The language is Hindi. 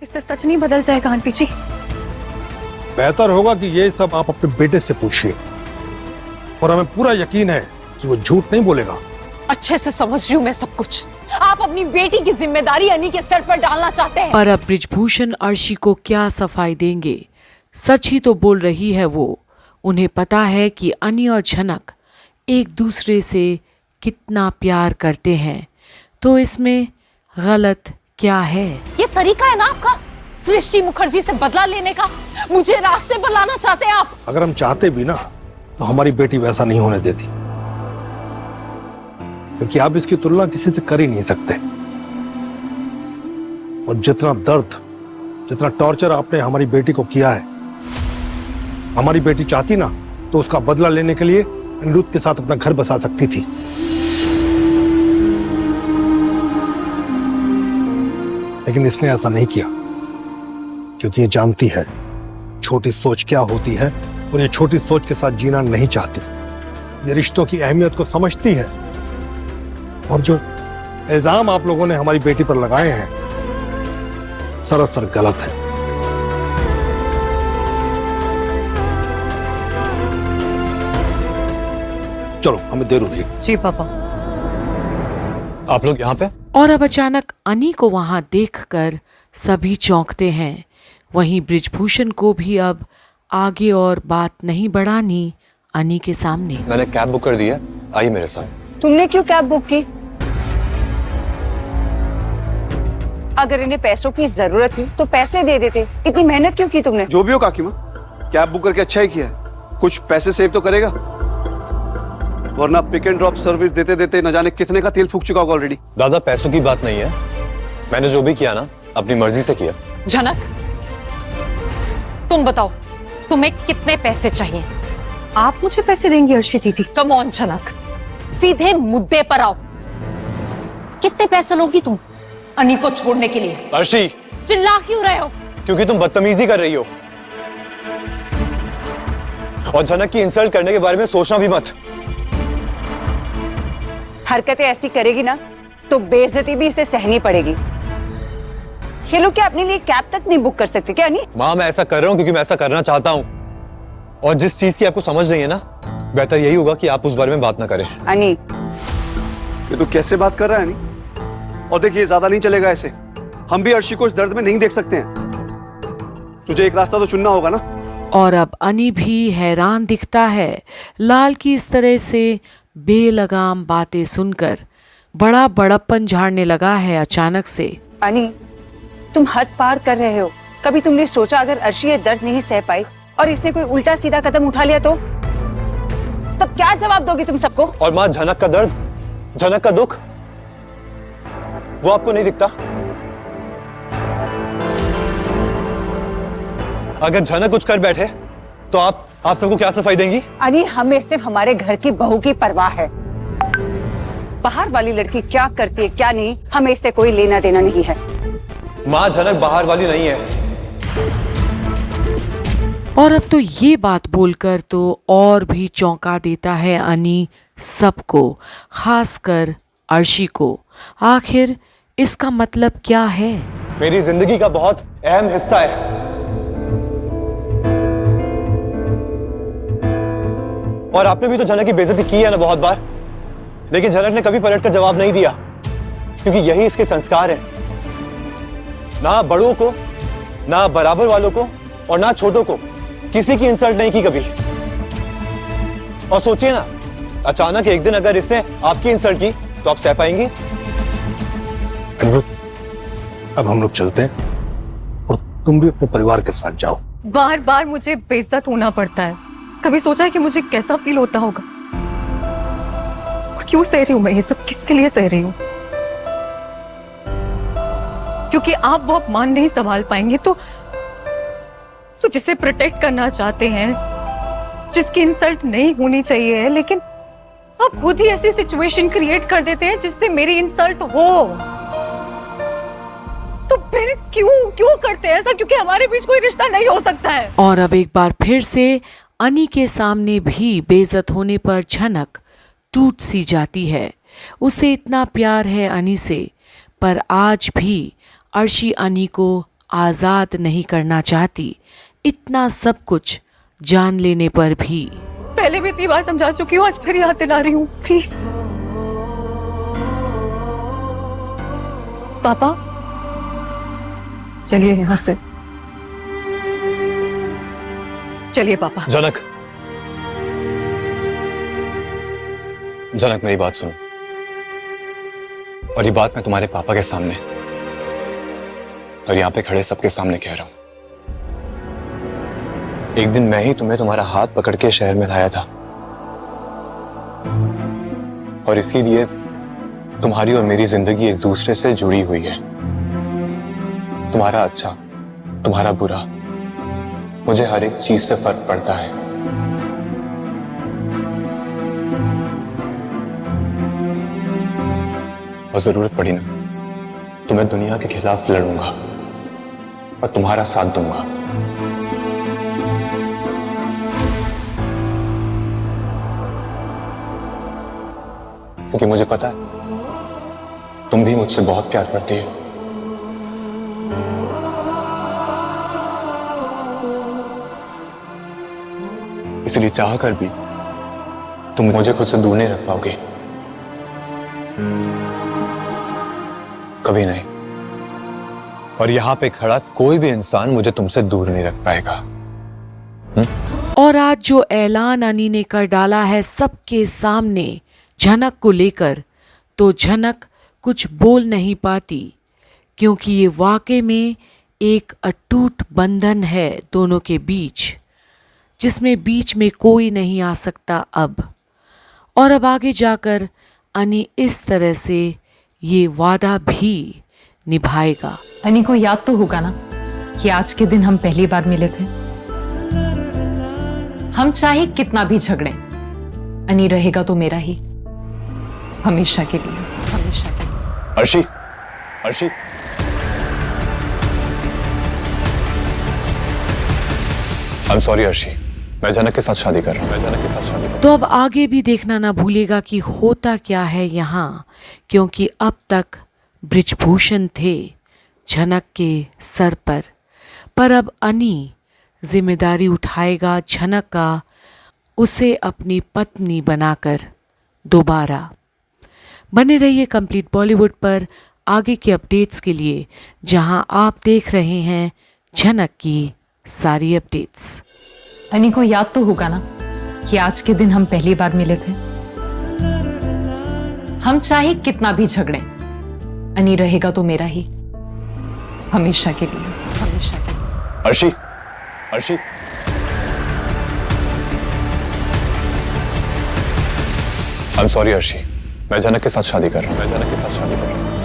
इससे सच नहीं बदल जाएगा आंटी जी। बेहतर होगा कि ये सब आप अपने बेटे से पूछिए, और हमें पूरा यकीन है कि वो झूठ नहीं बोलेगा। अच्छे से समझ रही हूँ मैं सब कुछ। आप अपनी बेटी की जिम्मेदारी अनी के सर पर डालना चाहते हैं। पर अब बृजभूषण अर्शी को क्या सफाई देंगे? सच ही तो बोल रही है वो। उन्हें पता है कि अनी और झनक एक दूसरे से कितना प्यार करते हैं, तो इसमें गलत क्या है? ये तरीका है ना आपका सृष्टि मुखर्जी से बदला लेने का? मुझे रास्ते पर लाना चाहते हैं आप? अगर हम चाहते भी ना तो हमारी बेटी वैसा नहीं होने देती, क्योंकि आप इसकी तुलना किसी से कर ही नहीं सकते। और जितना दर्द, जितना टॉर्चर आपने हमारी बेटी को किया है, हमारी बेटी चाहती ना तो उसका बदला लेने के लिए अनिरुद्ध के साथ अपना घर बसा सकती थी। लेकिन इसने ऐसा नहीं किया, क्योंकि ये जानती है छोटी सोच क्या होती है, और ये छोटी सोच के साथ जीना नहीं चाहती। ये रिश्तों की अहमियत को समझती है, और जो इल्जाम आप लोगों ने हमारी बेटी पर लगाए हैं सरासर गलत है। चलो, हमें देर हो रही है। जी पापा। आप लोग यहाँ पे? और अब अचानक अनी को वहां देखकर सभी चौंकते हैं। वहीं बृजभूषण को भी अब आगे और बात नहीं बढ़ानी अनी के सामने। मैंने कैब बुक कर दी है, आइए मेरे साथ। तुमने क्यों कैब बुक की? अगर इन्हें पैसों की जरूरत थी तो पैसे दे देते। इतनी मेहनत क्यों की तुमने? जो भी हो काकी माँ, कैब बुक करके अच्छा ही किया है। कुछ पैसे सेव तो करेगा, वरना पिक एंड ड्रॉप सर्विस देते देते न जाने कितने का तेल फूक चुका होगा ऑलरेडी। दादा, पैसों की बात नहीं है, मैंने जो भी किया ना अपनी मर्जी से किया। झनक, तुम बताओ तुम्हें कितने पैसे चाहिए? आप मुझे पैसे देंगी अर्शी दीदी? कम ऑन झनक, सीधे मुद्दे पर आओ। कितने पैसे लोगी तुम अनी को छोड़ने के लिए? अर्शी, चिल्ला क्यों रहे हो? क्योंकि तुम बदतमीजी कर रही हो, और झनक की इंसल्ट करने के बारे में सोचना भी मत। हरकतें ऐसी करेगी ना तो बेइज्जती भी इसे सहनी पड़ेगी। ये लोग क्या अपने लिए कैब तक नहीं बुक कर सकते क्या? नहीं माँ, मैं ऐसा कर रहा हूँ क्योंकि मैं ऐसा करना चाहता हूँ, और जिस चीज की आपको समझ नहीं है ना, बेहतर यही होगा कि आप उस बारे में बात ना करें। अनी, ये तो कैसे बात कर रहा है अनी? और देखिए, ज्यादा नहीं चलेगा ऐसे। हम भी अर्शी को इस दर्द में नहीं देख सकते हैं। तुझे एक रास्ता तो चुनना होगा ना। और अब अनी भी हैरान दिखता है लाल की इस तरह से बेलगाम बातें सुनकर। बड़ा बड़प्पन झाड़ने लगा है अचानक से। अनी, तुम हद पार कर रहे हो। कभी तुमने सोचा अगर अर्शी ये दर्द नहीं सह पाई और इसने कोई उल्टा सीधा कदम उठा लिया तो? तब क्या जवाब दोगी तुम सबको? और माँ, झनक का दर्द, झनक का दुख, वो आपको नहीं दिखता? अगर झनक कुछ कर बैठे तो आप सबको क्या सफाई देंगी? अनी, हमें सिर्फ हमारे घर की बहू की परवाह है। बाहर वाली लड़की क्या करती है क्या नहीं, हमें इससे कोई लेना देना नहीं है। माँ, झनक बाहर वाली नहीं है। और अब तो ये बात बोलकर तो और भी चौंका देता है अनी सबको, खासकर अर्शी को। आखिर इसका मतलब क्या है? मेरी जिंदगी का बहुत अहम हिस्सा है, और आपने भी तो झनक की बेइज्जती की है ना बहुत बार, लेकिन झनक ने कभी पलटकर जवाब नहीं दिया, क्योंकि यही इसके संस्कार है। ना बड़ों को, ना बराबर वालों को, और ना छोटों को किसी की इंसल्ट नहीं की कभी। और सोचिए ना, अचानक एक दिन अगर इसने आपकी इंसल्ट की तो आप सह पाएंगी? अनिरुद्ध, अब हम लोग चलते हैं, और तुम भी अपने परिवार के साथ जाओ। बार बार मुझे बेइज्जत होना पड़ता है। कभी सोचा है कि मुझे कैसा फील होता होगा? और क्यों सह रही हूं मैं ये सब? किसके लिए सह रही हूं? क्योंकि आप वो अपमान नहीं संभाल पाएंगे तो जिसे प्रोटेक्ट करना चाहते हैं, जिसकी इंसल्ट नहीं होनी चाहिए है, लेकिन आप खुद ही ऐसी सिचुएशन क्रिएट कर देते हैं जिससे मेरी इंसल्ट हो। तो फिर क्यों करते हैं ऐसा? क्योंकि हमारे बीच कोई रिश्ता नहीं हो सकता है। और अब एक बार फिर से अनी के सामने भी बेइज्जत होने पर झनक टूट सी जाती है। उसे इतना प्यार है अनी से, पर आज भी अर्शी अनी को आजाद नहीं करना चाहती, इतना सब कुछ जान लेने पर भी। पहले भी इतनी बार समझा चुकी हूँ, आज फिर याद दिला रही हूँ, प्लीज। पापा चलिए यहां से, चलिए पापा। जनक, जनक मेरी बात सुनो, और ये बात मैं तुम्हारे पापा के सामने और यहां पे खड़े सबके सामने कह रहा हूं। एक दिन मैं ही तुम्हें तुम्हारा हाथ पकड़ के शहर में लाया था, और इसीलिए तुम्हारी और मेरी जिंदगी एक दूसरे से जुड़ी हुई है। तुम्हारा अच्छा, तुम्हारा बुरा, मुझे हर एक चीज से फर्क पड़ता है। और जरूरत पड़ी ना तो मैं दुनिया के खिलाफ लड़ूंगा और तुम्हारा साथ दूंगा। क्योंकि मुझे पता है तुम भी मुझसे बहुत प्यार करती हो। इसलिए चाहकर भी तुम मुझे खुद से दूर नहीं रख पाओगे, कभी नहीं। और यहां पे खड़ा कोई भी इंसान मुझे तुमसे दूर नहीं रख पाएगा। और आज जो ऐलान अनी ने कर डाला है सबके सामने झनक को लेकर, तो झनक कुछ बोल नहीं पाती, क्योंकि ये वाकई में एक अटूट बंधन है दोनों के बीच, जिसमें बीच में कोई नहीं आ सकता अब। और अब आगे जाकर अनी इस तरह से ये वादा भी निभाएगा। अनी को याद तो होगा ना कि आज के दिन हम पहली बार मिले थे। हम चाहे कितना भी झगड़े, अनी रहेगा तो मेरा ही, हमेशा के लिए, हमेशा के लिए। Arshi, Arshi, I am sorry Arshi, मैं जनक के साथ शादी कर रहा हूं। मैं जनक के साथ शादी कर रहा हूं। तो अब आगे भी देखना ना भूलेगा कि होता क्या है यहाँ, क्योंकि अब तक बृजभूषण थे झनक के सर पर अब अनी जिम्मेदारी उठाएगा झनक का, उसे अपनी पत्नी बनाकर दोबारा। बने रहिए कंप्लीट बॉलीवुड पर आगे के अपडेट्स के लिए, जहां आप देख रहे हैं झनक की सारी अपडेट्स। अनी को याद तो होगा ना कि आज के दिन हम पहली बार मिले थे। हम चाहे कितना भी झगड़े, अनी रहेगा तो मेरा ही, हमेशा के लिए, हमेशा के लिए। Arshi, Arshi, I am sorry Arshi, मैं जनक के साथ शादी कर रहा हूं। मैं जनक के साथ शादी कर रहा हूं।